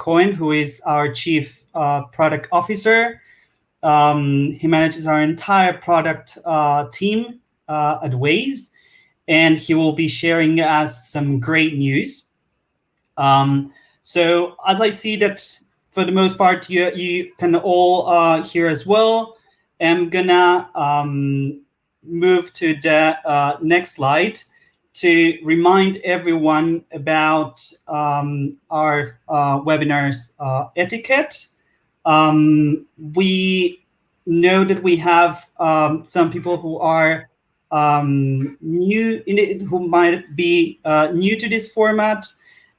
Cohen, who is our Chief Product Officer. He manages our entire product team at Waze, and he will be sharing us some great news. So as I see that for the most part, you can all hear as well, I'm gonna move to the next slide to remind everyone about our webinar's etiquette. We know that we have some people who are new in it, who might be new to this format,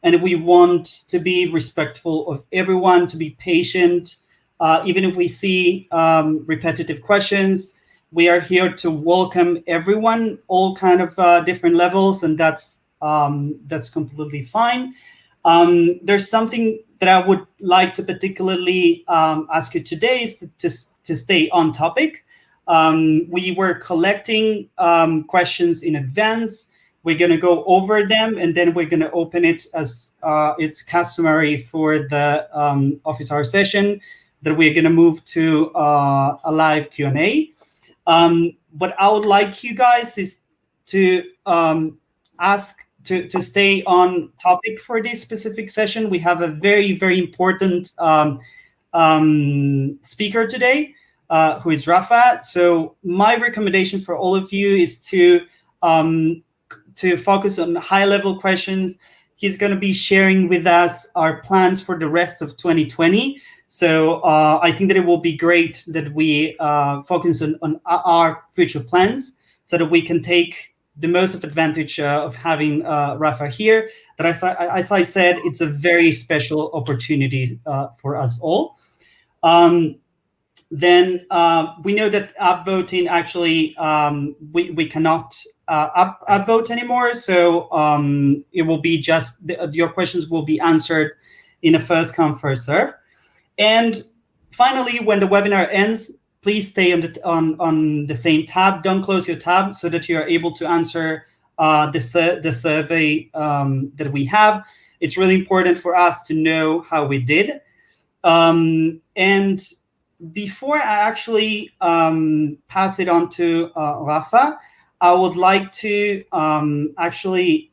and we want to be respectful of everyone, to be patient. Even if we see repetitive questions, we are here to welcome everyone, all kind of different levels, and that's completely fine. There's something that I would like to particularly ask you today is to stay on topic. We were collecting questions in advance. We're going to go over them, and then we're going to open it as it's customary for the office hour session, that we're going to move to a live Q&A. What I would like you guys is to ask to stay on topic for this specific session. We have a very, very important speaker today, who is Rapha. So my recommendation for all of you is to focus on high-level questions. He's going to be sharing with us our plans for the rest of 2020. So I think that it will be great that we focus on our future plans so that we can take the most of advantage of having Rapha here. But as I said, it's a very special opportunity for us all. Then we know that upvoting actually, we cannot upvote anymore. So it will be just, your questions will be answered in a first come, first serve. And finally, when the webinar ends, please stay on the same tab. Don't close your tab so that you are able to answer the survey that we have. It's really important for us to know how we did. And before I actually pass it on to Rapha, I would like to actually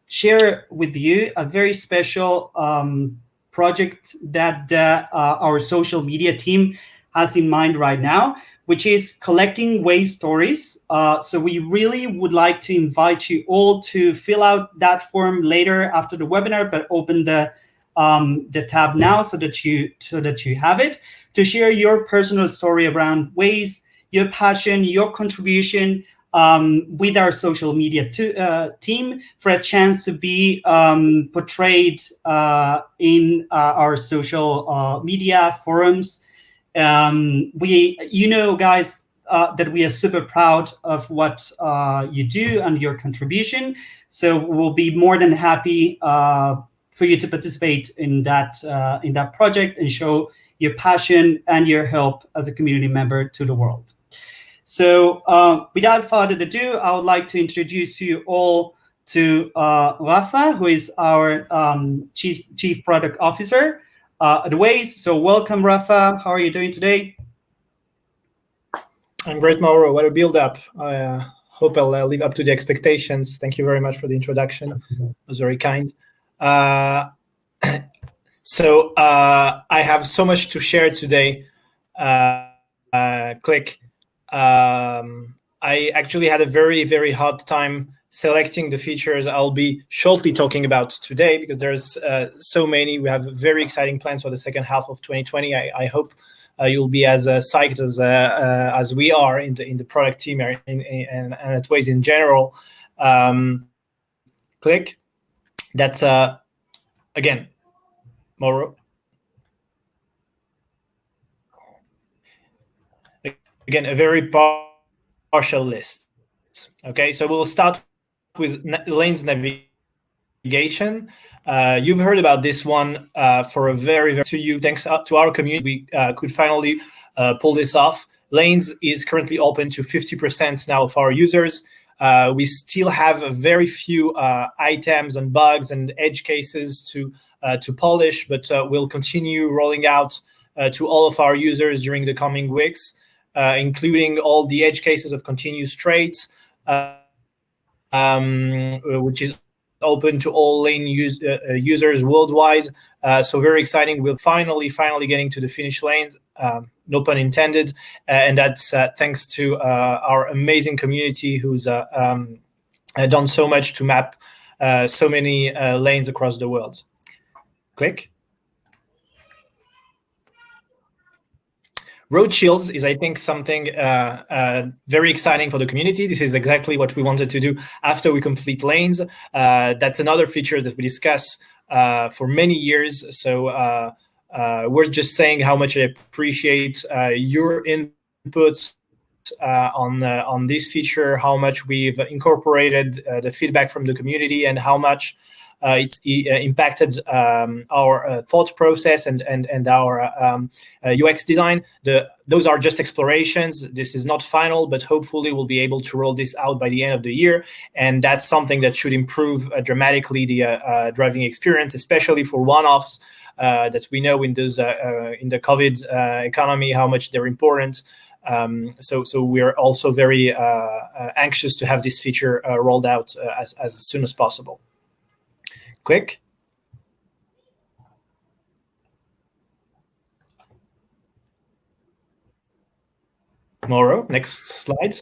share with you a very special project that our social media team has in mind right now, which is collecting Waze stories. So we really would like to invite you all to fill out that form later after the webinar, but open the tab now so that you have it, to share your personal story around Waze, your passion, your contribution with our social media team, for a chance to be portrayed in our social media forums. Guys, that we are super proud of what you do and your contribution. So we'll be more than happy for you to participate in that project and show your passion and your help as a community member to the world. So without further ado, I would like to introduce you all to Rapha, who is our Chief Product Officer at Waze. So welcome, Rapha. How are you doing today? I'm great, Mauro. What a build-up. I hope I'll live up to the expectations. Thank you very much for the introduction. It was very kind. So I have so much to share today. Click. I actually had a very, very hard time selecting the features I'll be shortly talking about today, because there's so many. We have very exciting plans for the second half of 2020. I hope you'll be as psyched as we are in the product team and at Waze in general. Click. That's again, Mauro. Again, a very partial list. Okay, so we'll start with lanes navigation. You've heard about this one for a very to you. Thanks to our community, we could finally pull this off. Lanes is currently open to 50% now of our users. We still have very few items and bugs and edge cases to polish, but we'll continue rolling out to all of our users during the coming weeks, including all the edge cases of continuous traits, which is open to all lane users worldwide. So very exciting. We're finally getting to the finish lanes, no pun intended. And that's thanks to our amazing community who's done so much to map so many lanes across the world. Click. Road shields is, I think, something very exciting for the community. This is exactly what we wanted to do after we complete lanes. That's another feature that we discuss for many years. So we're just saying how much I appreciate your input on this feature, how much we've incorporated the feedback from the community, and how much it impacted our thought process and our UX design. Those are just explorations. This is not final, but hopefully we'll be able to roll this out by the end of the year. And that's something that should improve dramatically the driving experience, especially for one-offs that we know in those in the COVID economy, how much they're important. So we're also very anxious to have this feature rolled out as soon as possible. Click. Mauro, next slide.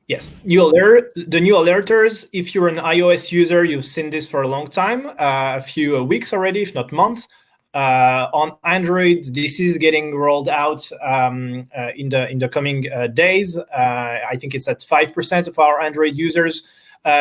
Yes, the new alerters. If you're an iOS user, you've seen this for a long time, a few weeks already, if not months. On Android, this is getting rolled out in the coming days. I think it's at 5% of our Android users.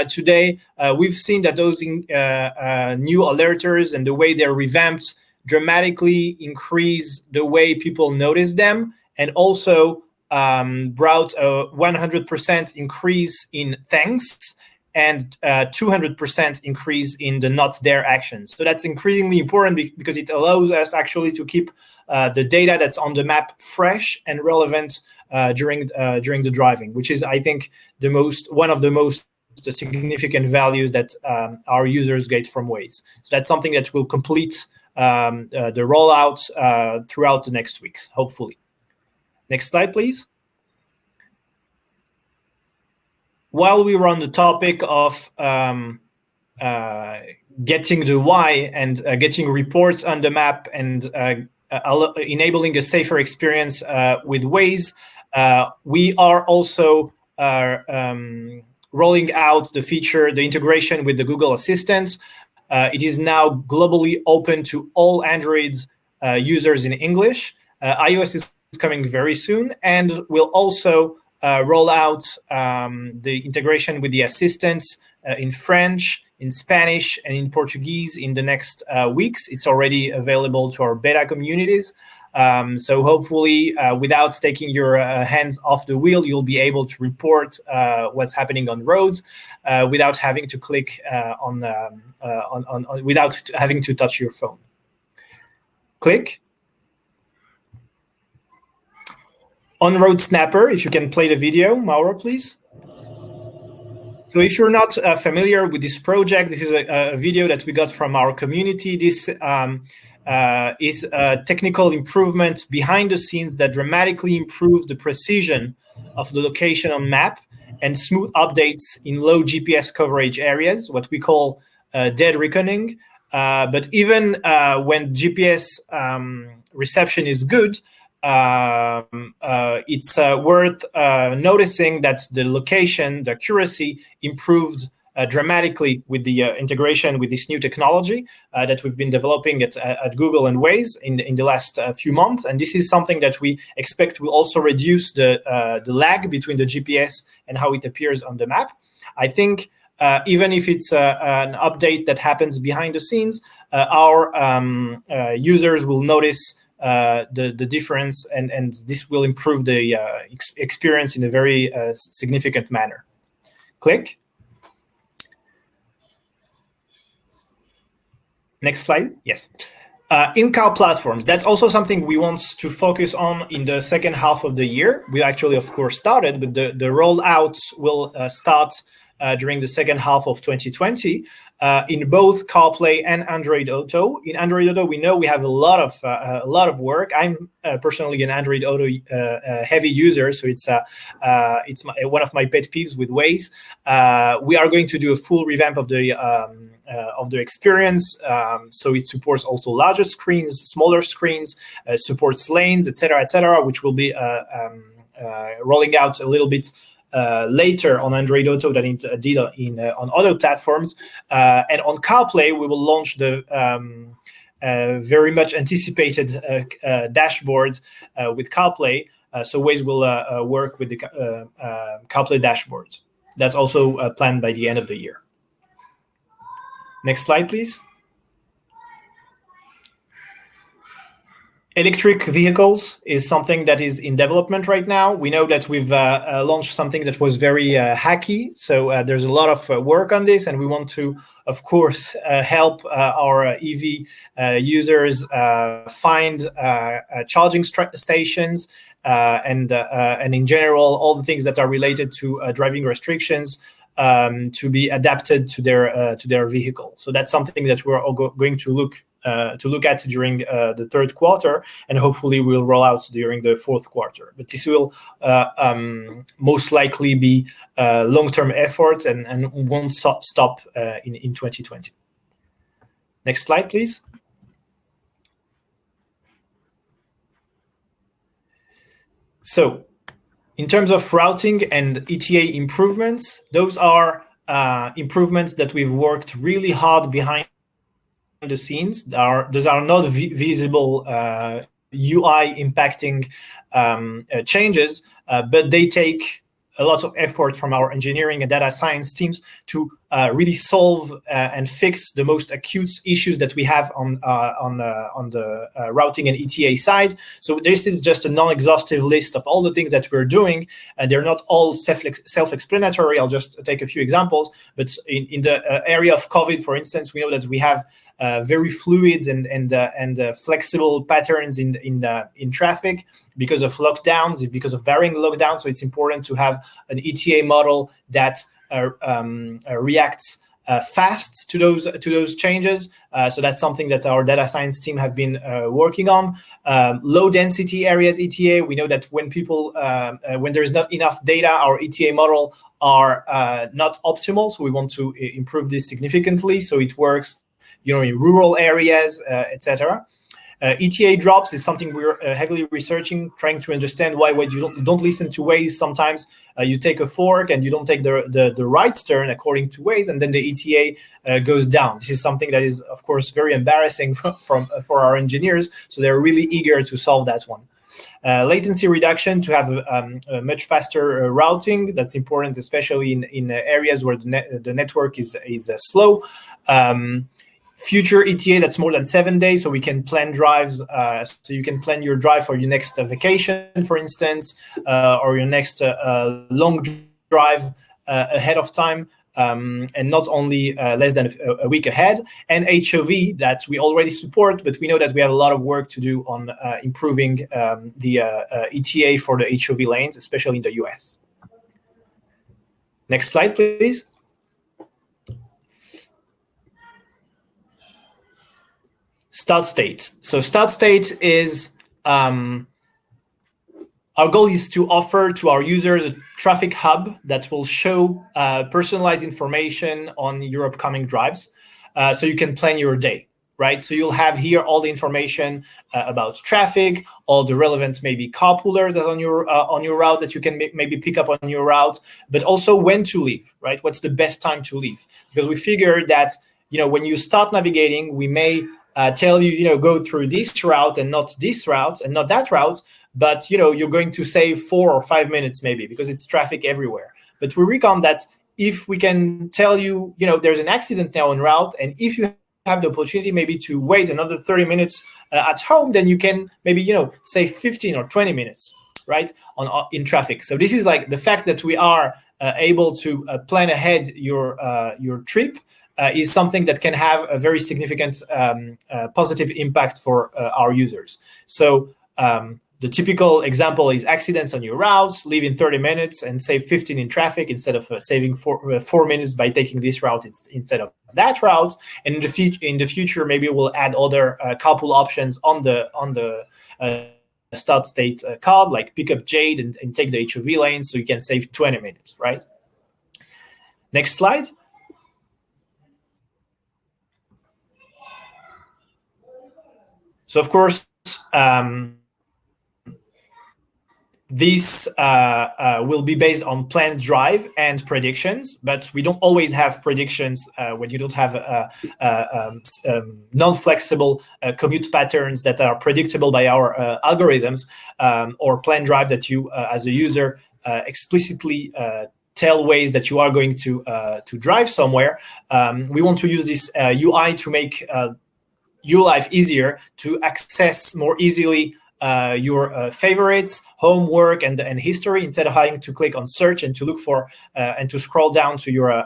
Today, we've seen that those new alerters and the way they're revamped dramatically increase the way people notice them, and also brought a 100% increase in thanks and 200% increase in the not there actions. So that's increasingly important because it allows us actually to keep the data that's on the map fresh and relevant during the driving, which is, I think, one of the most significant values that our users get from Waze. So that's something that will complete the rollout throughout the next weeks, hopefully. Next slide, please. While we were on the topic of getting the why and getting reports on the map and enabling a safer experience with Waze, we are also rolling out the integration with the Google Assistant. It is now globally open to all Android users in English. iOS is coming very soon, and we'll also roll out the integration with the assistants in French, in Spanish, and in Portuguese in the next weeks. It's already available to our beta communities. So hopefully, without taking your hands off the wheel, you'll be able to report what's happening on roads without having to click without having to touch your phone. Click. On-road snapper, if you can play the video, Mauro, please. So if you're not familiar with this project, this is a video that we got from our community. This is a technical improvement behind the scenes that dramatically improve the precision of the location on map and smooth updates in low GPS coverage areas, what we call dead reckoning. But even when GPS reception is good, it's worth noticing that the location, the accuracy improved dramatically with the integration with this new technology that we've been developing at Google and Waze in the last few months. And this is something that we expect will also reduce the lag between the GPS and how it appears on the map. I think even if it's an update that happens behind the scenes, our users will notice the difference, and this will improve the experience in a very significant manner. Click. Next slide. Yes. In car platforms, that's also something we want to focus on in the second half of the year. We actually, of course, started, but the rollouts will start during the second half of 2020 in both CarPlay and Android Auto. In Android Auto, we know we have a lot of work. I'm personally an Android Auto heavy user, so it's one of my pet peeves with Waze. We are going to do a full revamp of the experience, so it supports also larger screens, smaller screens, supports lanes, etc., which will be rolling out a little bit later on Android Auto than it did on other platforms. And on CarPlay, we will launch the very much anticipated dashboard with CarPlay. So Waze will work with the CarPlay dashboard. That's also planned by the end of the year. Next slide, please. Electric vehicles is something that is in development right now. We know that we've launched something that was very hacky. So there's a lot of work on this, and we want to, of course, help our EV users find charging stations and in general, all the things that are related to driving restrictions to be adapted to their vehicle. So that's something that we're all going to look at during the third quarter, and hopefully we'll roll out during the fourth quarter. But this will most likely be a long-term effort and won't stop in 2020. Next slide, please. So, in terms of routing and ETA improvements, those are improvements that we've worked really hard behind the scenes. Those are not visible UI impacting changes, but they take a lot of effort from our engineering and data science teams to really solve and fix the most acute issues that we have on the routing and ETA side. So this is just a non-exhaustive list of all the things that we're doing, and they're not all self-explanatory. I'll just take a few examples. But in the area of COVID, for instance, we know that we have very fluid and flexible patterns in traffic because of lockdowns, because of varying lockdowns. So it's important to have an ETA model that reacts fast to those changes. So that's something that our data science team have been working on. Low density areas ETA. We know that when there's not enough data, our ETA model are not optimal. So we want to improve this significantly so it works, in rural areas, etc. ETA drops is something we're heavily researching, trying to understand why when you don't listen to Waze, sometimes you take a fork and you don't take the right turn according to Waze, and then the ETA goes down. This is something that is, of course, very embarrassing for our engineers, so they're really eager to solve that one. Latency reduction to have a much faster routing. That's important, especially in areas where the network is slow. Future ETA that's more than 7 days, so we can plan drives. So you can plan your drive for your next vacation, for instance, or your next long drive ahead of time, and not only less than a week ahead. And HOV that we already support, but we know that we have a lot of work to do on improving the ETA for the HOV lanes, especially in the US. Next slide, please. Start state. So start state is, our goal is to offer to our users a traffic hub that will show personalized information on your upcoming drives, so you can plan your day, right? So you'll have here all the information about traffic, all the relevant maybe carpoolers that on your route that you can maybe pick up on your route, but also when to leave, right? What's the best time to leave? Because we figured that when you start navigating, we may tell you, go through this route and not this route and not that route, but you're going to save 4 or 5 minutes maybe because it's traffic everywhere. But we reckon that if we can tell you, there's an accident now en route, and if you have the opportunity maybe to wait another 30 minutes at home, then you can maybe save 15 or 20 minutes, right, in traffic. So this is like the fact that we are able to plan ahead your trip. is something that can have a very significant positive impact for our users. So the typical example is accidents on your routes, leave in 30 minutes and save 15 in traffic instead of saving 4 minutes by taking this route instead of that route. And in the future, maybe we'll add other carpool options on the start state card, like pick up Jade and take the HOV lane, so you can save 20 minutes, right? Next slide. So of course, this will be based on planned drive and predictions, but we don't always have predictions when you don't have non-flexible commute patterns that are predictable by our algorithms, or planned drive that you, as a user, explicitly tell ways that you are going to drive somewhere. We want to use this UI to make your life easier, to access more easily your favorites, homework, and history, instead of having to click on search and to look for and to scroll down to your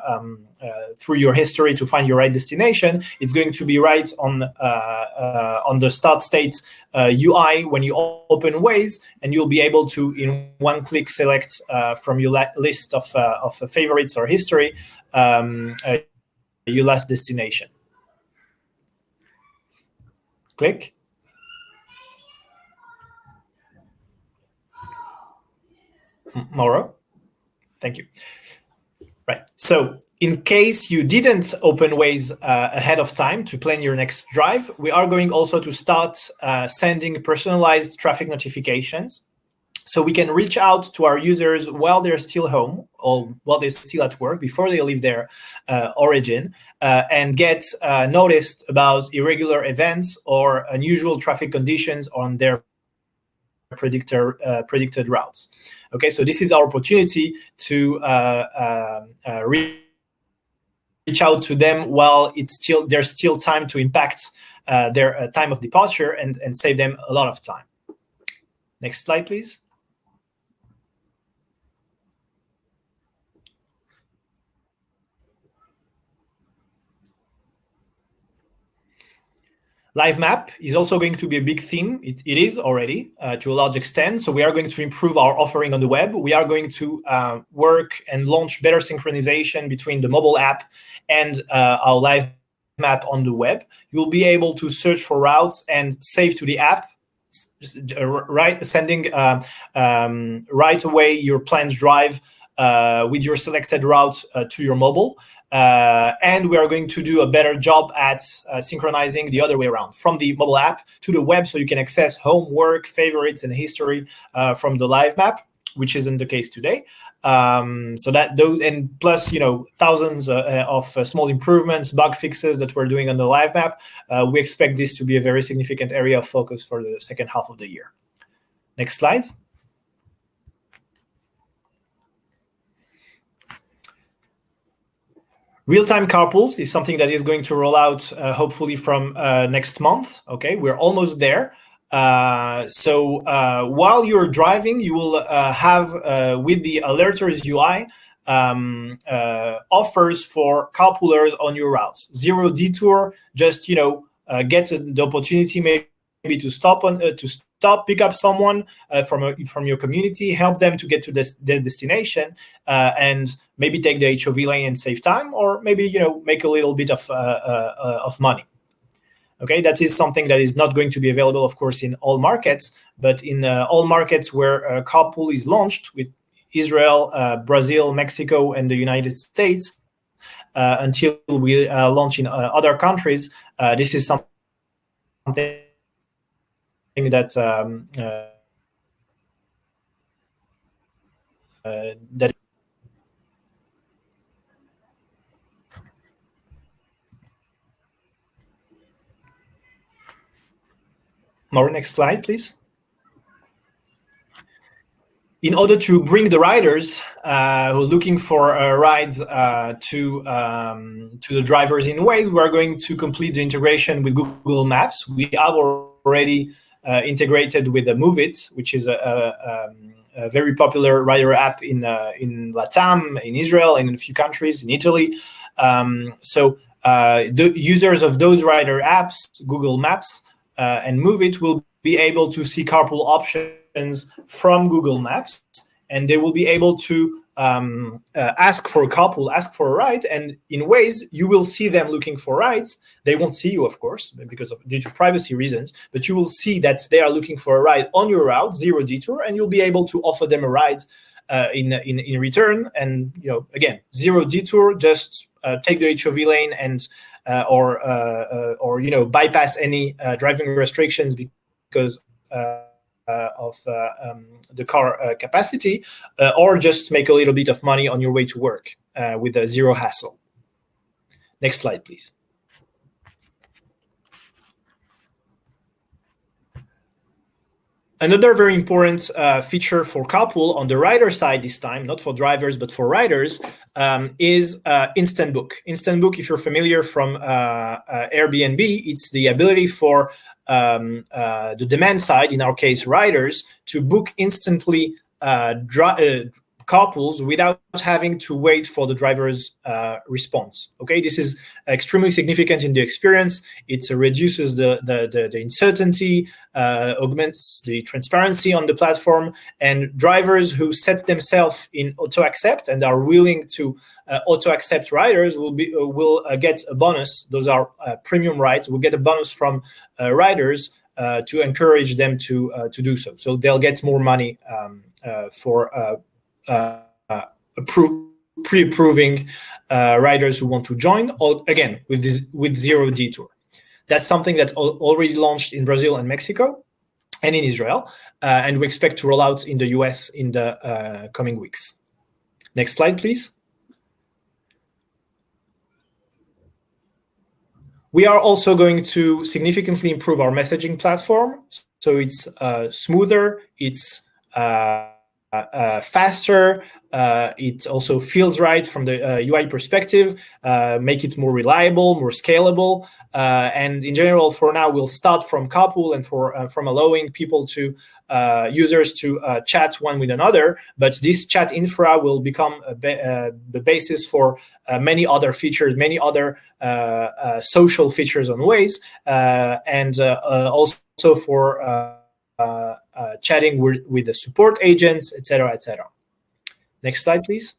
through your history to find your right destination. It's going to be right on the start state UI when you open Waze, and you'll be able to, in one click, select from your list of favorites or history your last destination. Click. Mauro, thank you. Right. So in case you didn't open Waze ahead of time to plan your next drive, we are going also to start sending personalized traffic notifications, so we can reach out to our users while they're still home or while they're still at work before they leave their origin, and get noticed about irregular events or unusual traffic conditions on their predicted routes. Okay, so this is our opportunity to reach out to them while there's still time to impact their time of departure and save them a lot of time. Next slide, please. Live map is also going to be a big theme. It is already to a large extent. So we are going to improve our offering on the web. We are going to work and launch better synchronization between the mobile app and our live map on the web. You'll be able to search for routes and save to the app, sending right away your planned drive with your selected route to your mobile. And we are going to do a better job at synchronizing the other way around, from the mobile app to the web, so you can access home, work, favorites, and history from the live map, which isn't the case today. So that those, and plus, thousands of small improvements, bug fixes that we're doing on the live map. We expect this to be a very significant area of focus for the second half of the year. Next slide. Real-time carpools is something that is going to roll out hopefully from next month. Okay, we're almost there. So while you're driving, you will have with the Alerters UI offers for carpoolers on your routes. Zero detour, just get the opportunity maybe to stop pick up someone from your community, help them to get to their destination, and maybe take the HOV lane and save time, or maybe make a little bit of money. Okay, that is something that is not going to be available, of course, in all markets, but in all markets where carpool is launched, with Israel, Brazil, Mexico, and the United States, until we launch in other countries, this is something that that more. Next slide, please. In order to bring the riders who are looking for rides to the drivers in Waze, we are going to complete the integration with Google Maps. We have already integrated with the Move It, which is a very popular rider app in Latam, in Israel, and in a few countries, in Italy. So the users of those rider apps, Google Maps and Move It, will be able to see carpool options from Google Maps, and they will be able to ask for a carpool, ask for a ride, and in ways you will see them looking for rides. They won't see you, of course, due to privacy reasons, but you will see that they are looking for a ride on your route, zero detour, and you'll be able to offer them a ride in return. And again, zero detour, just take the HOV lane and or bypass any driving restrictions because of the car capacity, or just make a little bit of money on your way to work with a zero hassle. Next slide, please. Another very important feature for carpool on the rider side this time, not for drivers, but for riders, is Instant Book. Instant Book, if you're familiar from Airbnb, it's the ability for the demand side, in our case, riders, to book instantly carpools without having to wait for the driver's response. Okay, this is extremely significant in the experience. It reduces the uncertainty, augments the transparency on the platform, and drivers who set themselves in auto accept and are willing to auto accept riders will get a bonus. Those are premium rides. Will get a bonus from riders to encourage them to do so. So they'll get more money for pre-approving riders who want to join, or again with zero detour. That's something that already launched in Brazil and Mexico and in Israel, and we expect to roll out in the US in the coming weeks. Next slide, please. We are also going to significantly improve our messaging platform, so it's smoother, it's faster, it also feels right from the UI perspective, make it more reliable, more scalable, and in general, for now, we'll start from carpool and from allowing people to users to chat one with another. But this chat infra will become the basis for many other features, many other social features on Waze, and also for chatting with the support agents, etc., etc. Next slide, please.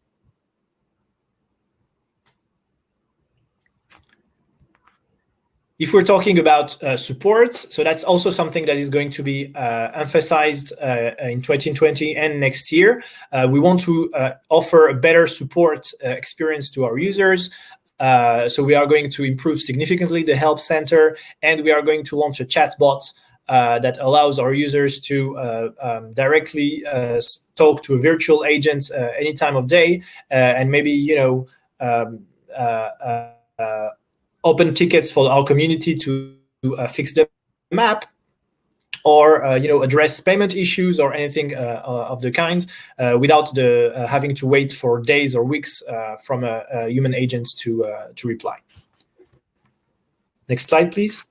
If we're talking about support, so that's also something that is going to be emphasized in 2020 and next year. We want to offer a better support experience to our users. So we are going to improve significantly the help center, and we are going to launch a chatbot that allows our users to directly talk to a virtual agent any time of day, and maybe open tickets for our community to fix the map, or address payment issues or anything of the kind, without having to wait for days or weeks from a human agent to reply. Next slide, please.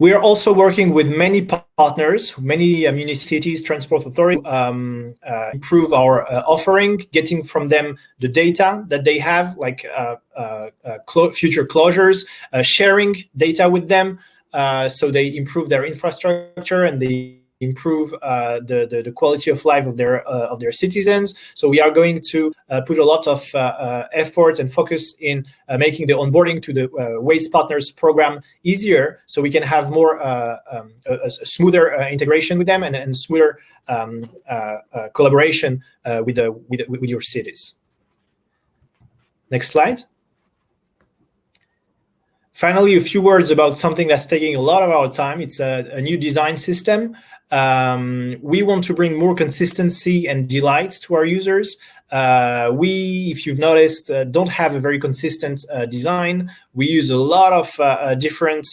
We are also working with many partners, many municipalities, transport authorities, improve our offering, getting from them the data that they have, like future closures, sharing data with them, so they improve their infrastructure and they improve the quality of life of their citizens. So we are going to put a lot of effort and focus in making the onboarding to the Waze Partners program easier, so we can have more a smoother integration with them and smoother collaboration with your cities. Next slide. Finally, a few words about something that's taking a lot of our time. It's a new design system. We want to bring more consistency and delight to our users. We, if you've noticed, don't have a very consistent design. We use a lot of different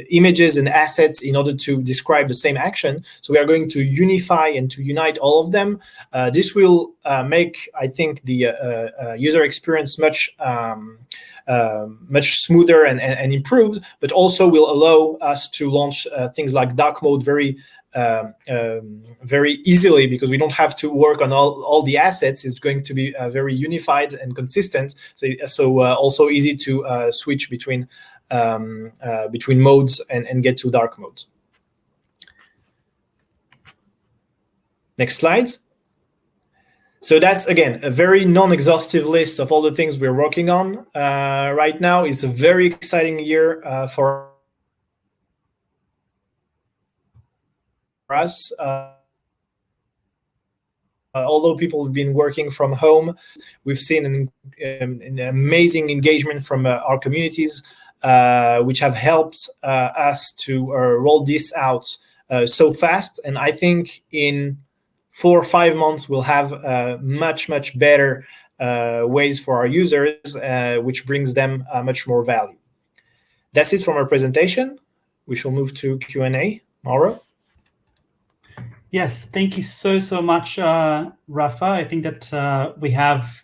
images and assets in order to describe the same action. So we are going to unify and to unite all of them. This will make, I think, the user experience much smoother and improved, but also will allow us to launch things like dark mode very easily, because we don't have to work on all the assets. It's going to be very unified and consistent. So also easy to switch between modes and get to dark mode. Next slide. So that's, again, a very non-exhaustive list of all the things we're working on right now. It's a very exciting year for us. Although people have been working from home, we've seen an amazing engagement from our communities, which have helped us to roll this out so fast. And I think in 4 or 5 months, we'll have much better ways for our users, which brings them much more value. That's it from our presentation. We shall move to Q&A. Mauro? Yes, thank you so much, Rapha. I think that we have,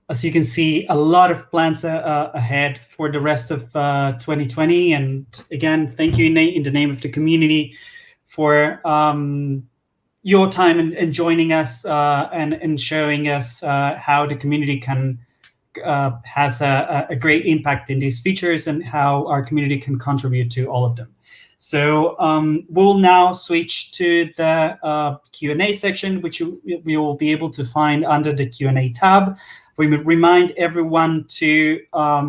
as you can see, a lot of plans ahead for the rest of 2020. And again, thank you in the name of the community for your time and joining us and showing us how the community has a great impact in these features and how our community can contribute to all of them. So we'll now switch to the Q&A section, which we will be able to find under the Q&A tab. We remind everyone to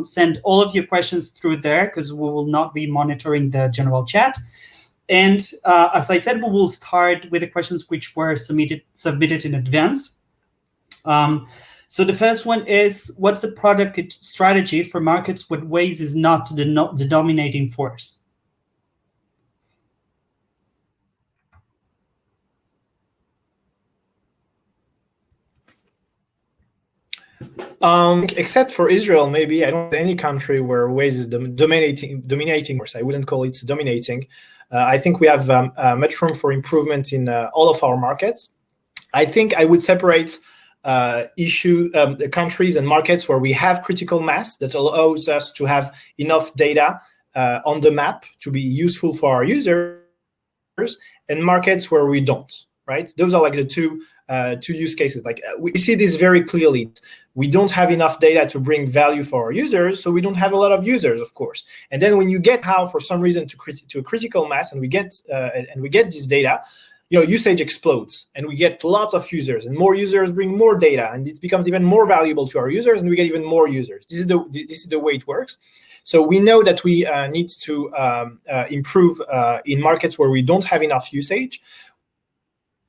send all of your questions through there, because we will not be monitoring the general chat. And as I said, we will start with the questions which were submitted in advance. So the first one is, what's the product strategy for markets where Waze is not the dominating force? Except for Israel, maybe. I don't know any country where Waze is dominating force. I wouldn't call it dominating. I think we have much room for improvement in all of our markets. I think I would separate the countries and markets where we have critical mass that allows us to have enough data on the map to be useful for our users, and markets where we don't. Right? Those are like the two use cases. Like we see this very clearly. We don't have enough data to bring value for our users, so we don't have a lot of users, of course. And then when you get how, for some reason, to a critical mass, and we get this data, usage explodes, and we get lots of users, and more users bring more data, and it becomes even more valuable to our users, and we get even more users. This is the way it works. So we know that we need to improve in markets where we don't have enough usage.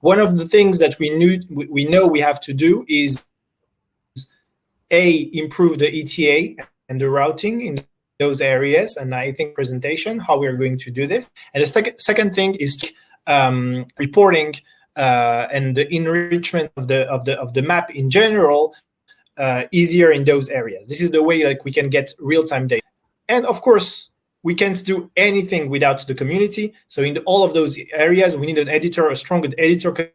One of the things that we know we have to do is improve the ETA and the routing in those areas, and I think presentation how we are going to do this. And the second thing is reporting and the enrichment of the map in general easier in those areas. This is the way like we can get real-time data. And of course, we can't do anything without the community. So in all of those areas, we need an editor, a strong editor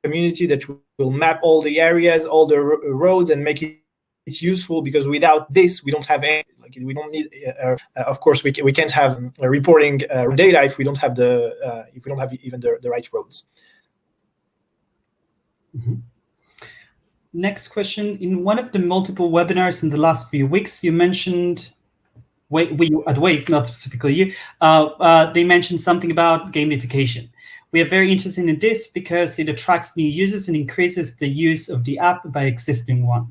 community that will map all the areas, all the roads, and make it useful, because without this, we don't have any. Like we don't need. Of course, we can't have reporting data if we don't have even the right roads. Mm-hmm. Next question: in one of the multiple webinars in the last few weeks, you mentioned. We at Waze, not specifically you, they mentioned something about gamification. We are very interested in this because it attracts new users and increases the use of the app by existing ones.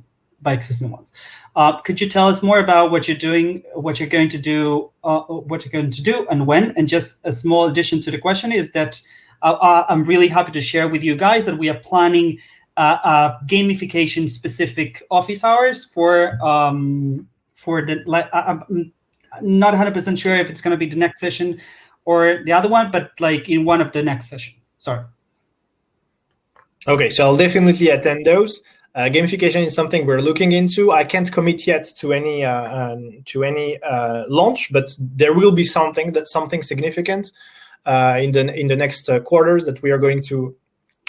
Could you tell us more about what you're doing, what you're going to do, and when? And just a small addition to the question is that I'm really happy to share with you guys that we are planning gamification-specific office hours for the. I'm not 100% sure if it's going to be the next session or the other one, but like in one of the next session. Sorry. Okay, so I'll definitely attend those. Gamification is something we're looking into. I can't commit yet to any launch, but there will be something significant in the next quarters that we are going to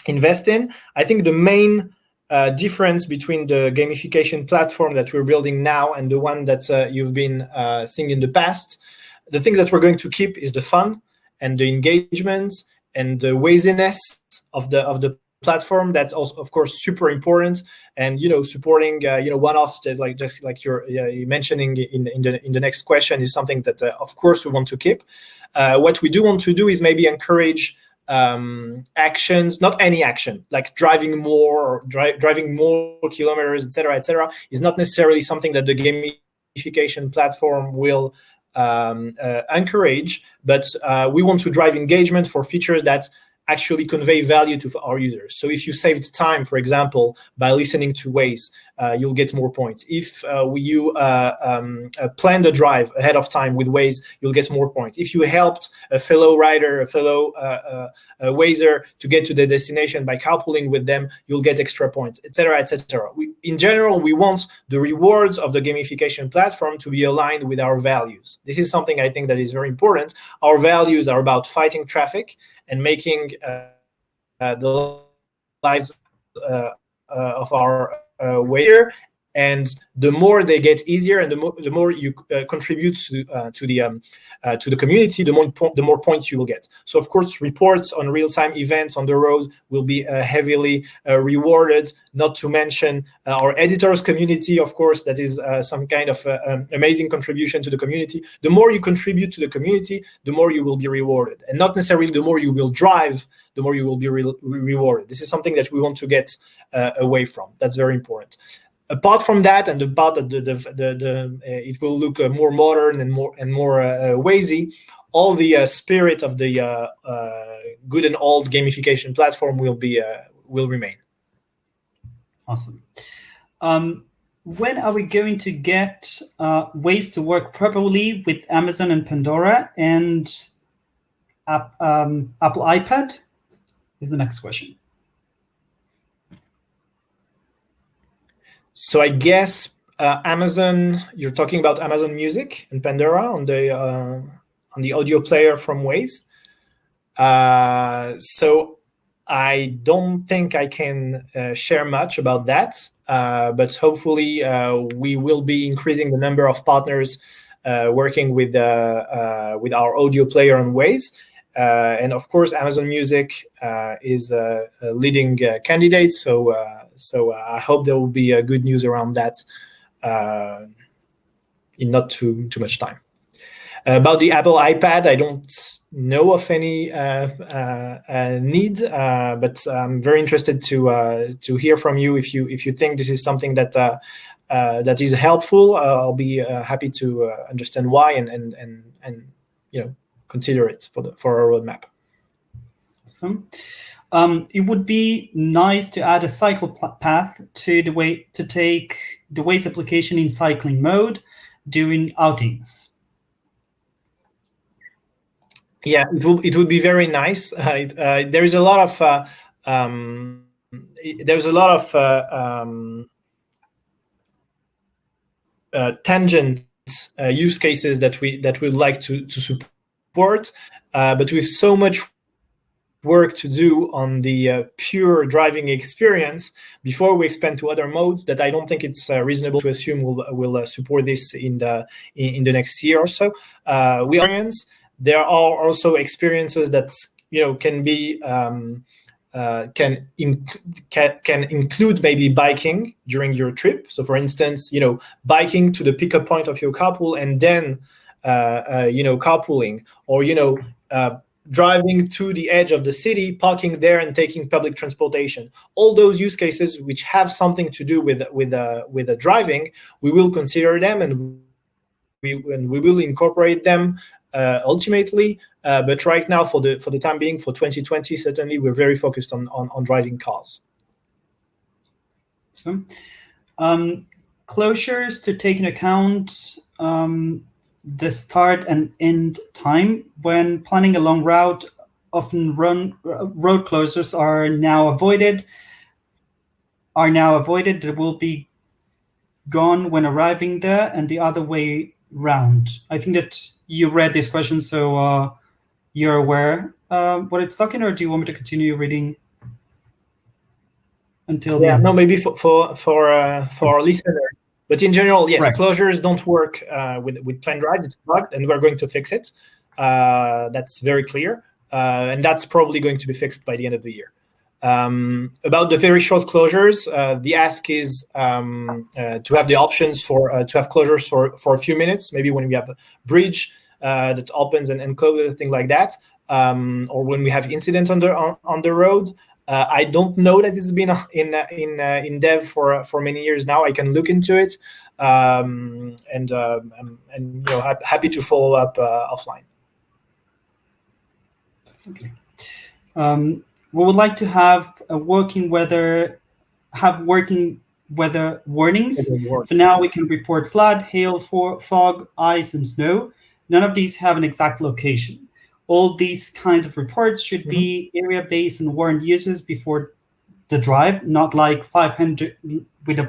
invest in. I think the main difference between the gamification platform that we're building now and the one that you've been seeing in the past, the things that we're going to keep is the fun and the engagement and the waziness of the platform. That's also, of course, super important. And supporting one-offs that, like, just like you're mentioning in the next question, is something that of course we want to keep. What we do want to do is maybe encourage actions, not any action, like driving more or driving more kilometers, etc., is not necessarily something that the gamification platform will encourage, but we want to drive engagement for features that actually convey value to our users. So if you saved time, for example, by listening to Waze, you'll get more points. If you planned a drive ahead of time with Waze, you'll get more points. If you helped a fellow rider, a fellow Wazer to get to the destination by carpooling with them, you'll get extra points, etc., etc. In general, we want the rewards of the gamification platform to be aligned with our values. This is something I think that is very important. Our values are about fighting traffic and making the lives of our waiter. And the more they get easier, and the more you contribute to the community, the more points you will get. So of course, reports on real-time events on the road will be heavily rewarded. Not to mention our editors community, of course, that is some kind of amazing contribution to the community. The more you contribute to the community, the more you will be rewarded, and not necessarily the more you will drive, the more you will be rewarded. This is something that we want to get away from. That's very important. Apart from that, and about it will look more modern and more Wazy, all the spirit of the good and old gamification platform will remain. Awesome. When are we going to get ways to work properly with Amazon and Pandora and Apple iPad? Is the next question. So I guess Amazon. You're talking about Amazon Music and Pandora on the audio player from Waze. So I don't think I can share much about that, but hopefully we will be increasing the number of partners working with our audio player on Waze. And of course, Amazon Music is a leading candidate. So I hope there will be good news around that in not too much time. About the Apple iPad, I don't know of any need, but I'm very interested to hear from you if you think this is something that is helpful. I'll be happy to understand why and consider it for our roadmap. Awesome. It would be nice to add a cycle path to take the Waze application in cycling mode during outings. Yeah, it would be very nice. There is a lot of tangent use cases that we'd like to support, but with so much work to do on the pure driving experience before we expand to other modes, that I don't think it's reasonable to assume we'll support this in the next year or so. There are also experiences that can be can include maybe biking during your trip. So for instance, biking to the pickup point of your carpool and then carpooling, or driving to the edge of the city, parking there and taking public transportation. All those use cases which have something to do with the driving, we will consider them and we will incorporate them ultimately. But right now, for the time being, for 2020, certainly we're very focused on driving cars. So, closures to take into account the start and end time when planning a long route often run road closures are now avoided. That will be gone when arriving there, and the other way round. I think that you read this question, so you're aware what it's talking, or do you want me to continue reading until the Yeah, end? no, maybe for our listener. But in general, yes, Right. closures don't work with planned rides. It's bugged, and we're going to fix it. That's very clear, and that's probably going to be fixed by the end of the year. About the very short closures, the ask is to have the options to have closures for a few minutes, maybe when we have a bridge that opens and closes, things like that, or when we have incidents on the road. I don't know that it's been in dev for many years now. I can look into it, and happy to follow up offline. Okay. We would like to have working weather warnings. For now, we can report flood, hail, fog, ice, and snow. None of these have an exact location. All these kind of reports should be area-based and warn users before the drive, not like 500 with a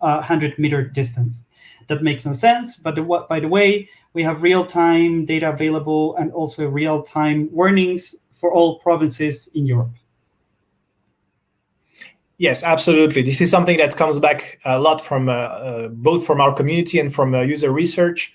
500-meter distance. That makes no sense. But by the way, we have real-time data available and also real-time warnings for all provinces in Europe. Yes, absolutely. This is something that comes back a lot from both from our community and from user research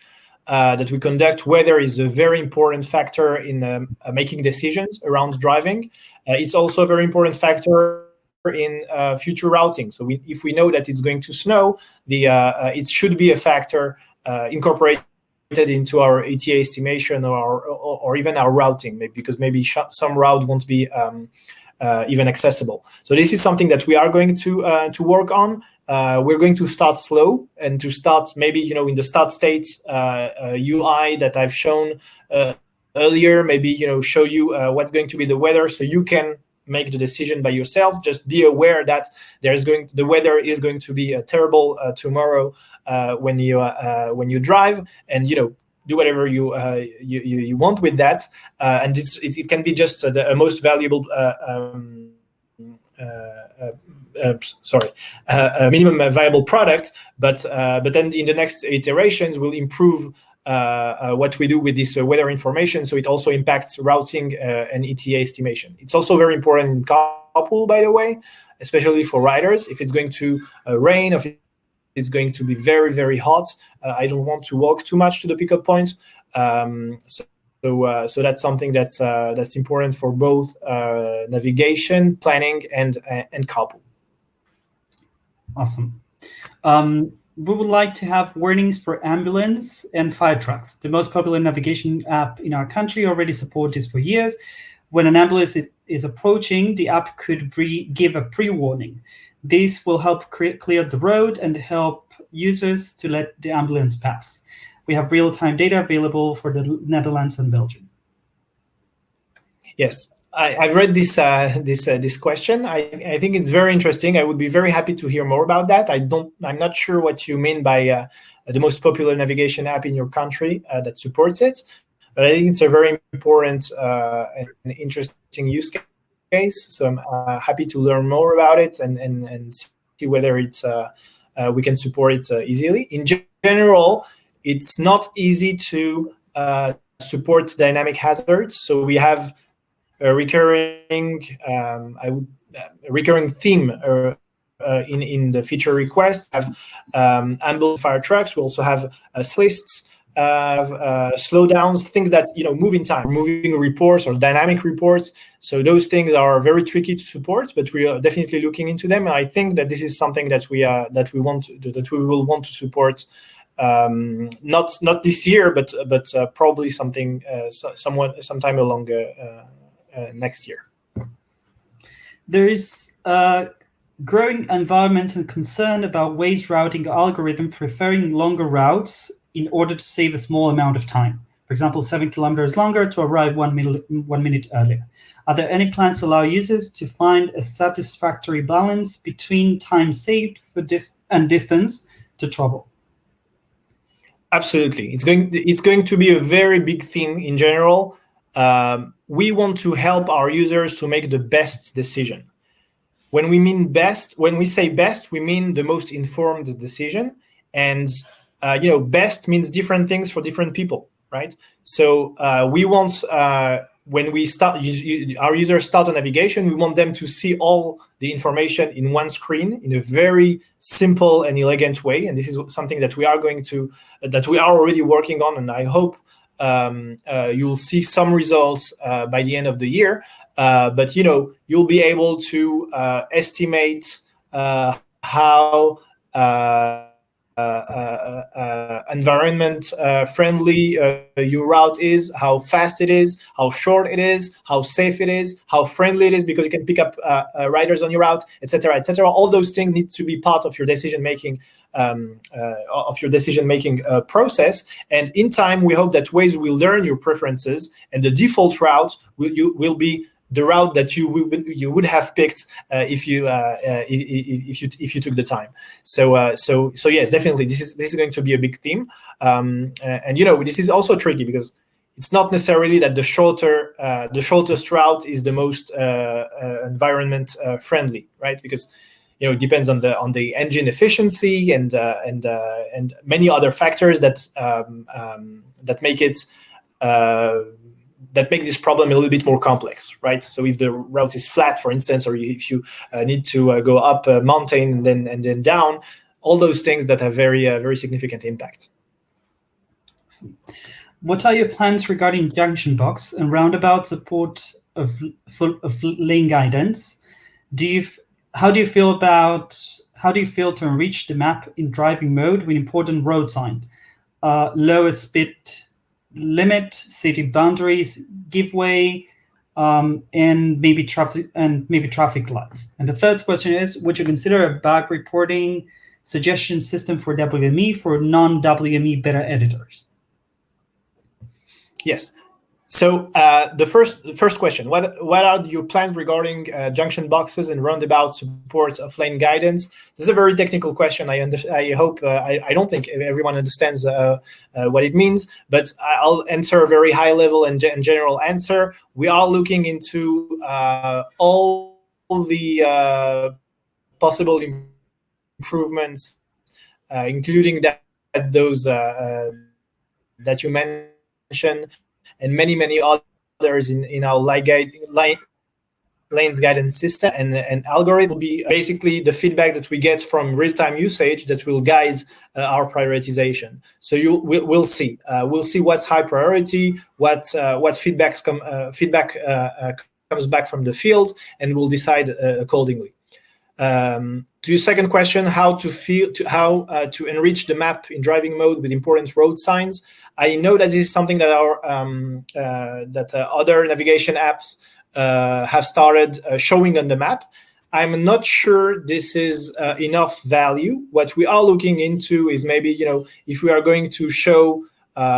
that we conduct. Weather is a very important factor in making decisions around driving. It's also a very important factor in future routing. So if we know that it's going to snow, it should be a factor incorporated into our ETA estimation or even our routing, because maybe some route won't be even accessible. So this is something that we are going to work on. We're going to start slow and to start maybe in the start state UI that I've shown earlier. Maybe show you what's going to be the weather, so you can make the decision by yourself. Just be aware that the weather is going to be terrible tomorrow when you drive, and do whatever you want with that, and it can be just the most valuable minimum viable product, but then in the next iterations we'll improve what we do with this weather information, so it also impacts routing and ETA estimation. It's also very important in carpool, by the way, especially for riders. If it's going to rain, or if it's going to be very, very hot, I don't want to walk too much to the pickup point. So that's something that's important for both navigation, planning, and carpool. Awesome. We would like to have warnings for ambulance and fire trucks. The most popular navigation app in our country already supports this for years. When an ambulance is approaching, the app could give a pre-warning. This will help clear the road and help users to let the ambulance pass. We have real-time data available for the Netherlands and Belgium. Yes, I've read this question. I think it's very interesting. I would be very happy to hear more about that. I'm not sure what you mean by the most popular navigation app in your country that supports it, but I think it's a very important and interesting use case. So I'm happy to learn more about it and see whether it's we can support it easily. In general, it's not easy to support dynamic hazards. So we have a recurring theme in the feature request. Have ambulance fire trucks. We also have slists, slowdowns, things that move in time, moving reports or dynamic reports. So those things are very tricky to support, but we are definitely looking into them. And I think that this is something that we will want to support. Not this year, but probably sometime along next year. There is a growing environmental concern about Waze routing algorithm preferring longer routes in order to save a small amount of time. For example, 7 kilometers longer to arrive 1 minute earlier. Are there any plans to allow users to find a satisfactory balance between time saved and distance to travel? Absolutely, it's going to be a very big theme in general. we want to help our users to make the best decision. When we say best, we mean the most informed decision. And best means different things for different people, right? So we want, when we start, our users start a navigation, we want them to see all the information in one screen in a very simple and elegant way. And this is something that we are already working on, and I hope you'll see some results by the end of the year. But you'll be able to estimate how environment friendly your route is, how fast it is, how short it is, how safe it is, how friendly it is, because you can pick up riders on your route, etc., etc. All those things need to be part of your decision making process. And in time, we hope that Waze will learn your preferences, and the default route will be the route that you would have picked if you took the time. So yes, definitely this is going to be a big theme. And this is also tricky because it's not necessarily that the shortest route is the most environment friendly, right? Because it depends on the engine efficiency and many other factors that make it. That make this problem a little bit more complex, right? So if the route is flat, for instance, or if you need to go up a mountain and then down, all those things that have very significant impact. What are your plans regarding junction box and roundabout support of lane guidance? How do you feel to enrich the map in driving mode with important road sign, lower speed limit, city boundaries, give way, and maybe traffic lights? And the third question is, would you consider a bug reporting suggestion system for WME for non-WME beta editors? Yes. So the first question: what are your plans regarding junction boxes and roundabout support of lane guidance? This is a very technical question. I hope I don't think everyone understands what it means, but I'll answer a very high level and general answer. We are looking into all the possible improvements, including those that you mentioned, and many others in our lanes guidance system and algorithm. Will be basically the feedback that we get from real-time usage that will guide our prioritization. So we'll see what's high priority, what feedback comes back from the field, and we'll decide accordingly. To your second question, how to enrich the map in driving mode with important road signs. I know that this is something that other navigation apps have started showing on the map. I'm not sure this is enough value. What we are looking into is maybe if we are going to show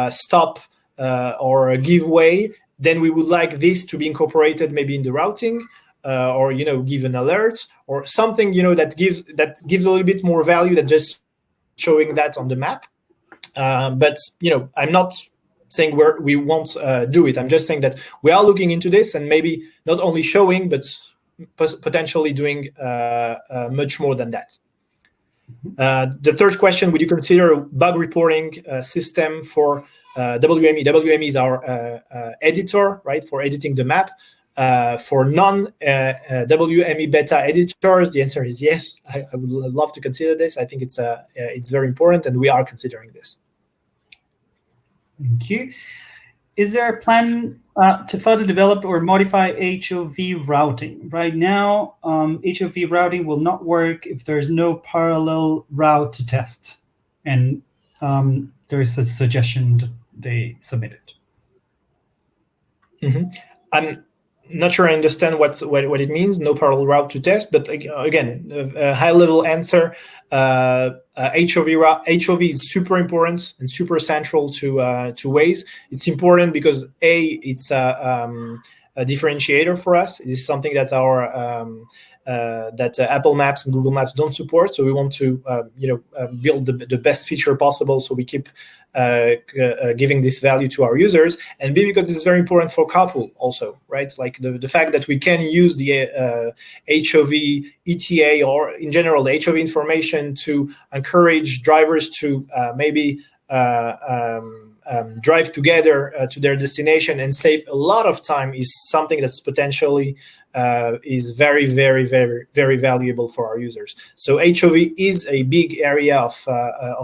stop or give way, then we would like this to be incorporated maybe in the routing. Or give an alert or something that gives a little bit more value than just showing that on the map. But I'm not saying we won't do it. I'm just saying that we are looking into this and maybe not only showing but potentially doing much more than that. The third question: would you consider a bug reporting system for WME? WME is our editor, right, for editing the map. For non-WME beta editors, the answer is yes. I would love to consider this. I think it's very important, and we are considering this. Thank you. Is there a plan to further develop or modify HOV routing? Right now, HOV routing will not work if there's no parallel route to test. And there is a suggestion that they submitted. Mm-hmm. I'm not sure I understand what it means, no parallel route to test, but again, a high-level answer. HOV is super important and super central to Waze. It's important because it's a differentiator for us. It is something that our Apple Maps and Google Maps don't support. So we want to build the best feature possible, so we keep giving this value to our users. And B, because this is very important for carpool also, right? Like the fact that we can use the HOV, ETA, or in general the HOV information to encourage drivers to maybe drive together to their destination and save a lot of time is something that's potentially is very, very, very, very valuable for our users. So HOV is a big area of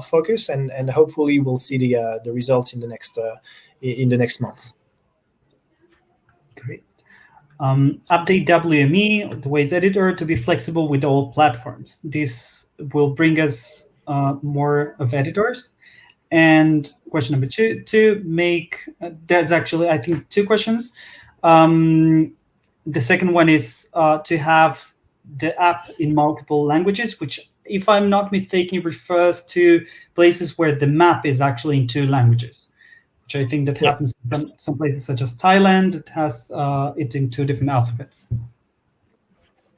focus, and hopefully we'll see the results in the next month. Great. Update WME, the Waze editor, to be flexible with all platforms. This will bring us more of editors. And question number two, to make, that's actually, I think, two questions. The second one is to have the app in multiple languages, which, if I'm not mistaken, refers to places where the map is actually in two languages, which I think that happens in some places such as Thailand. It has it in two different alphabets.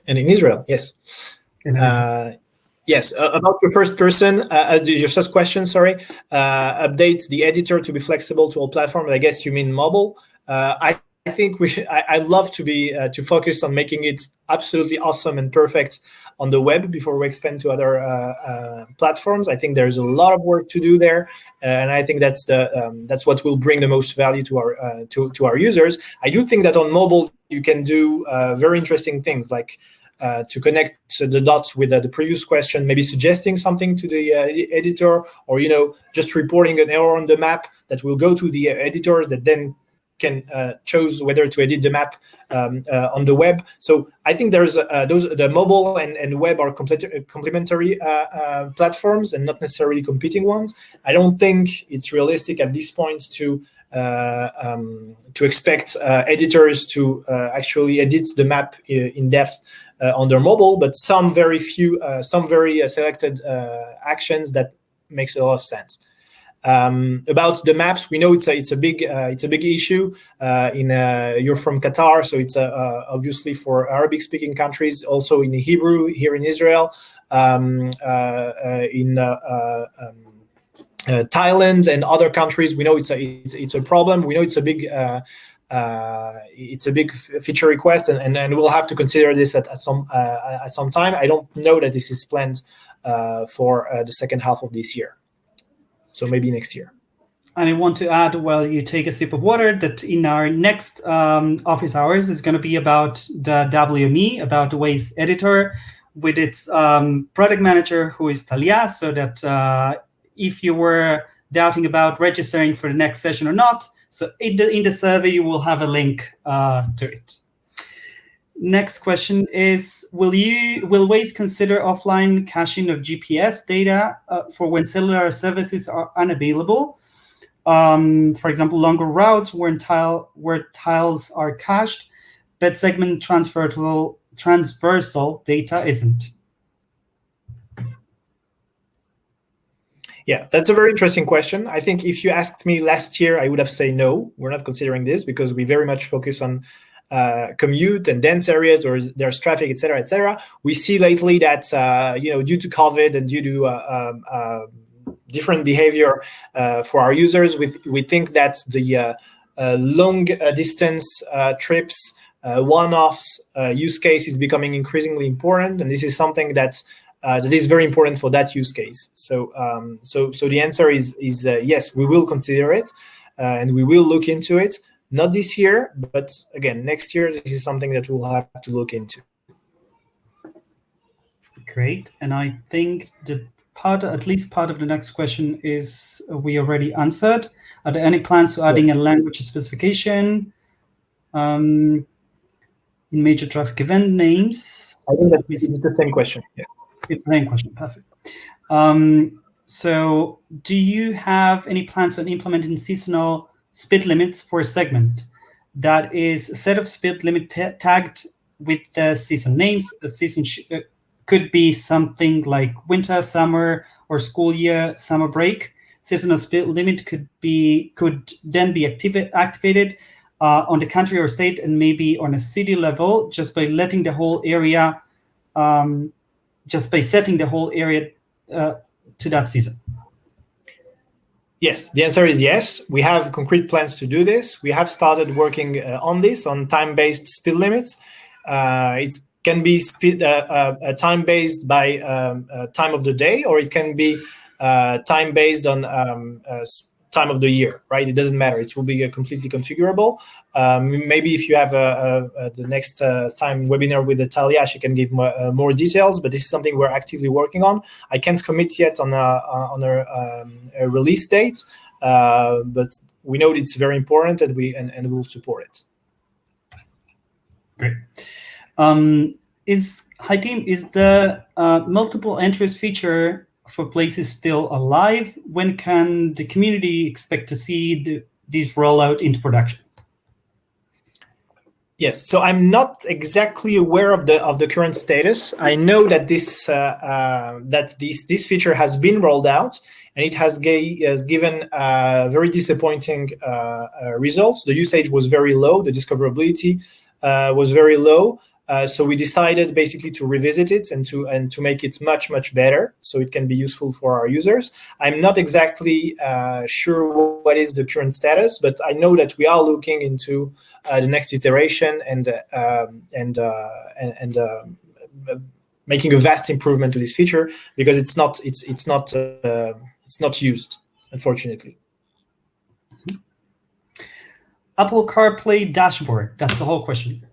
And in Israel, yes. Yes, about your first question, sorry. Update the editor to be flexible to all platforms. I guess you mean mobile. I think I love to focus on making it absolutely awesome and perfect on the web before we expand to other platforms. I think there's a lot of work to do there, and I think that's what will bring the most value to our users. I do think that on mobile you can do very interesting things, like to connect the dots with the previous question, maybe suggesting something to the editor, or just reporting an error on the map that will go to the editors that then can choose whether to edit the map on the web. So I think there's the mobile and web are complementary platforms and not necessarily competing ones. I don't think it's realistic at this point to expect editors to actually edit the map in depth on their mobile, but some very selected actions that makes a lot of sense. About the maps, we know it's a big issue. You're from Qatar, so it's obviously for Arabic-speaking countries. Also in Hebrew here in Israel, in Thailand and other countries, we know it's a problem. We know it's a big feature request, and we'll have to consider this at some time. I don't know that this is planned for the second half of this year. So maybe next year. And I want to add, while you take a sip of water, that in our next office hours is going to be about the WME, about the Waze editor, with its product manager, who is Talia, so that if you were doubting about registering for the next session or not, so in the survey you will have a link to it. Next question is, will Waze consider offline caching of GPS data for when cellular services are unavailable? For example, longer routes where tiles are cached, but segment transversal data isn't. Yeah, that's a very interesting question. I think if you asked me last year, I would have said no, we're not considering this, because we very much focus on commute and dense areas where there's traffic, et cetera, et cetera. We see lately that due to COVID and due to different behavior for our users, we think that the long distance trips, one-offs use case is becoming increasingly important, and this is something that is very important for that use case. So the answer is yes, we will consider it, and we will look into it. Not this year, but again, next year, this is something that we'll have to look into. Great. And I think that at least part of the next question is we already answered. Are there any plans to adding a language specification in major traffic event names? I think that it's the same question. Yeah. It's the same question. Perfect. So do you have any plans on implementing seasonal speed limits for a segment? That is a set of speed limit tagged with the season names. A season could be something like winter, summer, or school year, summer break. Seasonal speed limit could then be activated on the country or state, and maybe on a city level, just by letting the whole area just by setting the whole area to that season? Yes, the answer is yes. We have concrete plans to do this. We have started working on this, on time-based speed limits. It can be time-based by time of the day, or it can be time-based on time of the year, right? It doesn't matter. It will be completely configurable. Maybe if you have the next time webinar with Natalia, she can give more details, but this is something we're actively working on. I can't commit yet on a release date, but we know it's very important, and we will support it. Great. Hi team, is the multiple entries feature for places still alive? When can the community expect to see these roll out into production? Yes, so I'm not exactly aware of the current status. I know that this feature has been rolled out, and it has given very disappointing results. The usage was very low. The discoverability was very low. So we decided basically to revisit it and to make it much better, so it can be useful for our users. I'm not exactly sure what is the current status, but I know that we are looking into the next iteration and making a vast improvement to this feature, because it's not used, unfortunately. Apple CarPlay dashboard. That's the whole question.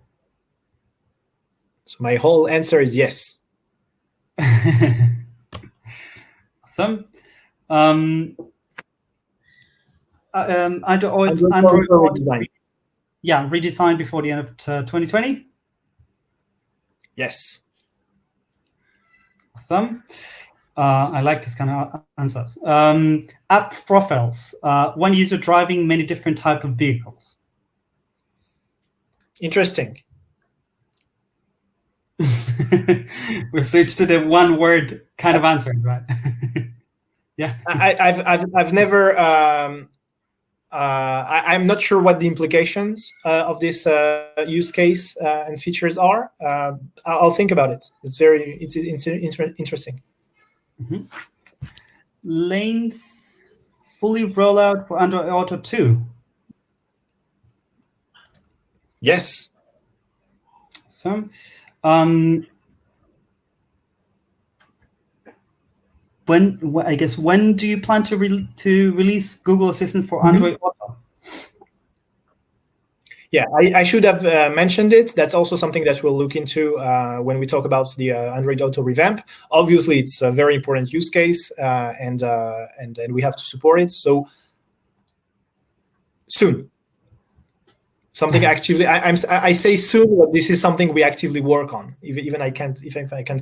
So my whole answer is yes. Awesome. Android redesign. Yeah, redesign before the end of 2020. Yes. Awesome. I like this kind of answers. App profiles. One user driving many different type of vehicles. Interesting. We switched to the one word kind of answer, right? Yeah. I've never. I'm not sure what the implications of this use case and features are. I'll think about it. It's interesting. Mm-hmm. Lanes fully roll out for Android Auto 2. Yes. So, when do you plan to release Google Assistant for Android Auto? Yeah, I should have mentioned it. That's also something that we'll look into when we talk about the Android Auto revamp. Obviously, it's a very important use case, and we have to support it. So soon, something actively. I say soon, but this is something we actively work on. Even I can't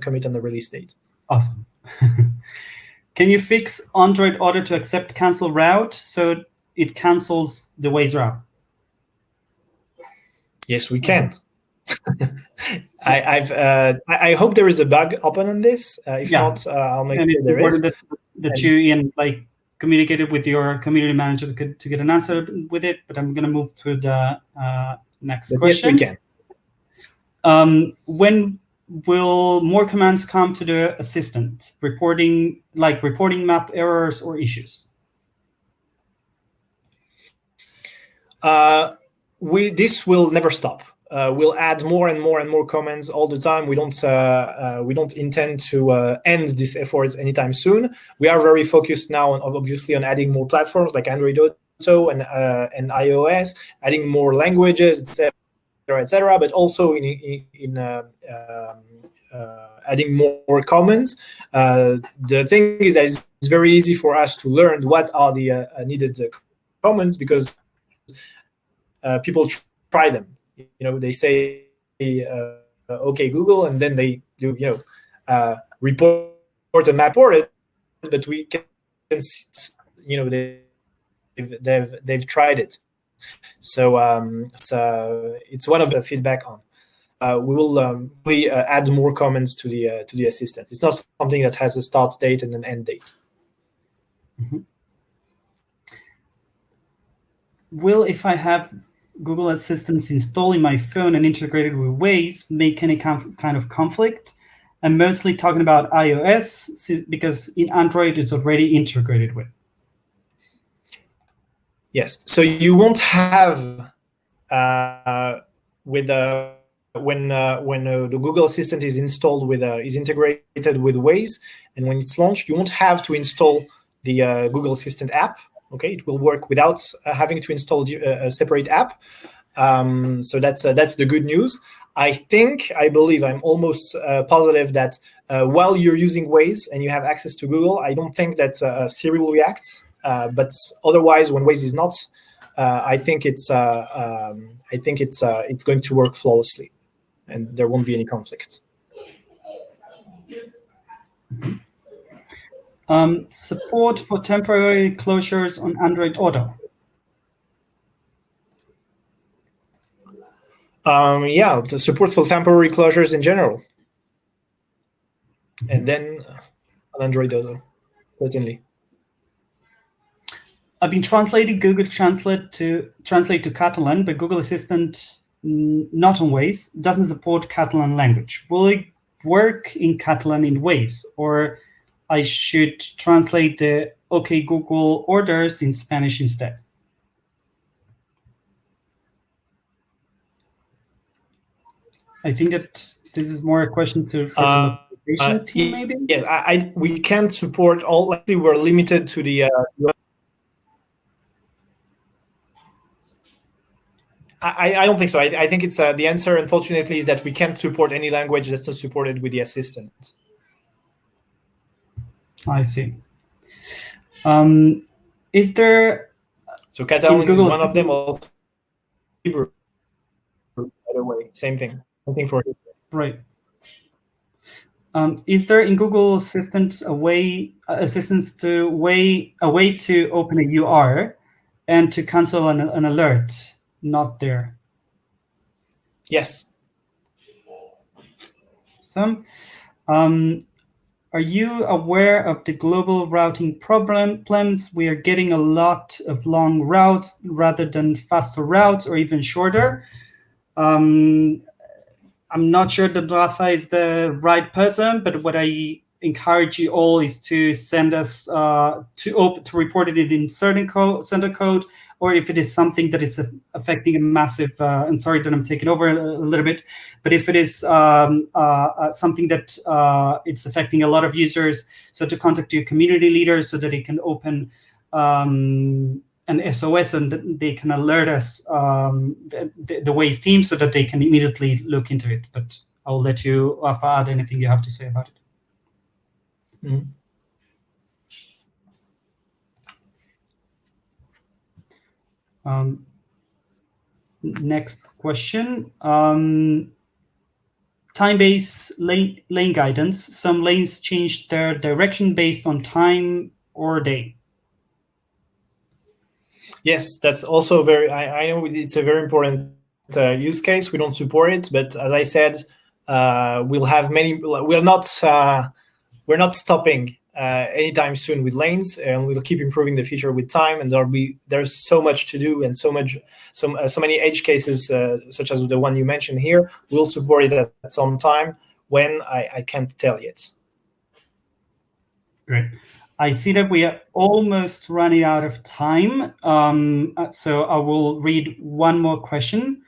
commit on the release date. Awesome. Can you fix Android Auto to accept cancel route so it cancels the Waze route? Yes, we can. I hope there is a bug open on this. If not, I'll make sure there is. That you communicated with your community manager to get an answer with it. But I'm going to move to the next question. Yes, we can. When will more commands come to the assistant, reporting map errors or issues? This will never stop. We'll add more and more comments all the time. We don't intend to end this effort anytime soon. We are very focused now obviously on adding more platforms like Android Auto and iOS, adding more languages, etc. But also in adding more comments. The thing is that it's very easy for us to learn what are the needed comments, because people try them. They say, "Okay, Google," and then they do, report a map for it. But we can, they've tried it. So it's one of the feedback on. We will add more comments to the assistant. It's not something that has a start date and an end date. Mm-hmm. Will, if I have Google Assistant installed in my phone and integrated with Waze, make any kind of conflict? I'm mostly talking about iOS because in Android it's already integrated with. Yes. So you won't have with when the Google Assistant is installed is integrated with Waze, and when it's launched, you won't have to install the Google Assistant app. Okay, it will work without having to install a separate app. So that's the good news. I believe, I'm almost positive that while you're using Waze and you have access to Google, I don't think that Siri will react. But otherwise, when Waze is not, I think it's going to work flawlessly, and there won't be any conflict. Support for temporary closures on Android Auto. Yeah, the support for temporary closures in general, and then on Android Auto, certainly. I've been translating Google Translate to Catalan, but Google Assistant, not on Waze, doesn't support Catalan language. Will it work in Catalan in Waze, or I should translate the OK Google orders in Spanish instead? I think that this is more a question for the localization team, maybe? Yeah, we can't support all. Likely, we're limited to the. I don't think so. I think it's the answer, unfortunately, is that we can't support any language that's not supported with the assistant. I see. Is there... So Catalan is one of them. Hebrew, by the way, same thing. Same thing for Hebrew. Right. Is there in Google Assistant a way to open a UR and to cancel an alert? Not there. Yes. Some. Are you aware of the global routing problems? We are getting a lot of long routes rather than faster routes or even shorter. I'm not sure that Rapha is the right person, but what I encourage you all is to send us to report it in certain code, or if it is something that is affecting a massive. I'm sorry that I'm taking over a little bit, but if it is something that it's affecting a lot of users, so to contact your community leaders so that they can open an SOS and they can alert us, the Waze team, so that they can immediately look into it. But I'll let you, Rapha, add anything you have to say about it. Mm-hmm. Next question. Time-based lane guidance. Some lanes change their direction based on time or day. Yes, that's also very. I know it's a very important use case. We don't support it, but as I said, we'll have many. We're not stopping anytime soon with lanes, and we'll keep improving the feature with time. And there's so much to do, and so many edge cases, such as the one you mentioned here. We'll support it at some time when I can't tell yet. Great. I see that we are almost running out of time, so I will read one more question,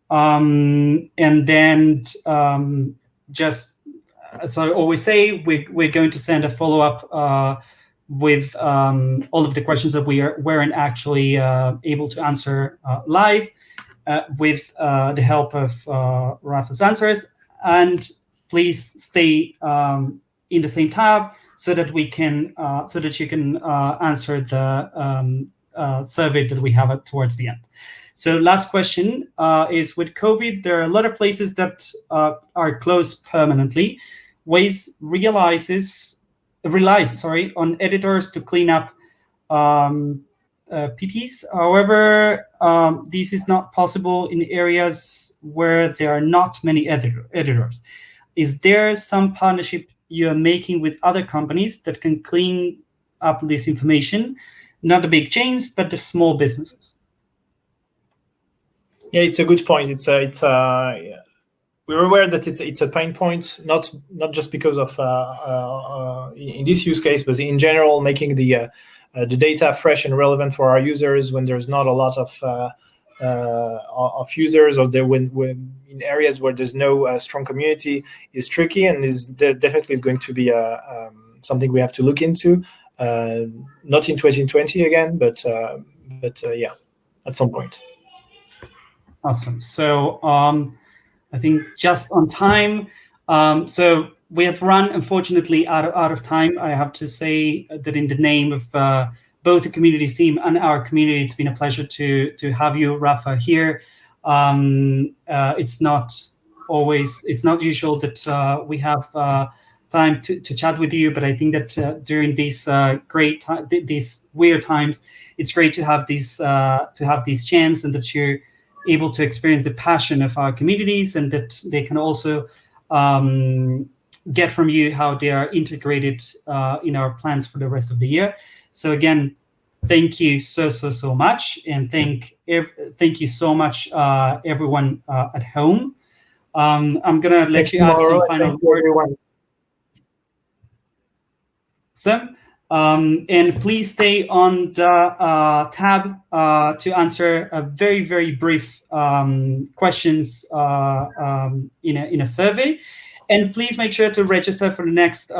and then just as I always say, we're going to send a follow-up with all of the questions that we weren't actually able to answer live, with the help of Rapha's answers. And please stay in the same tab so that we can so that you can answer the survey that we have towards the end. So last question is, with COVID, there are a lot of places that are closed permanently. Waze relies on editors to clean up PPs. However, this is not possible in areas where there are not many editors. Is there some partnership you are making with other companies that can clean up this information? Not the big chains, but the small businesses. Yeah, it's a good point. we're aware that it's a pain point, not just because of in this use case, but in general, making the data fresh and relevant for our users when there's not a lot of users, or when in areas where there's no strong community, is tricky, and definitely is going to be something we have to look into. Not in 2020 again, but yeah, at some point. Awesome. So I think just on time. So we have run, unfortunately, out of time. I have to say that in the name of both the communities team and our community, it's been a pleasure to have you, Rapha, here. It's not usual that we have time to chat with you, but I think that during these these weird times, it's great to have these chance, and that you're able to experience the passion of our communities, and that they can also get from you how they are integrated in our plans for the rest of the year. So again, thank you so much, and thank you so much, everyone at home. I'm gonna let you add some final words. So, and please stay on the tab to answer a very brief questions in a survey. And please make sure to register for the next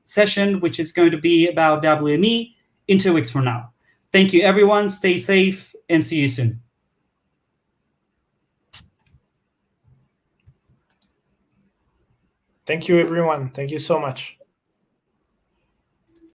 session, which is going to be about WME in 2 weeks from now. Thank you, everyone. Stay safe, and see you soon. Thank you, everyone. Thank you so much.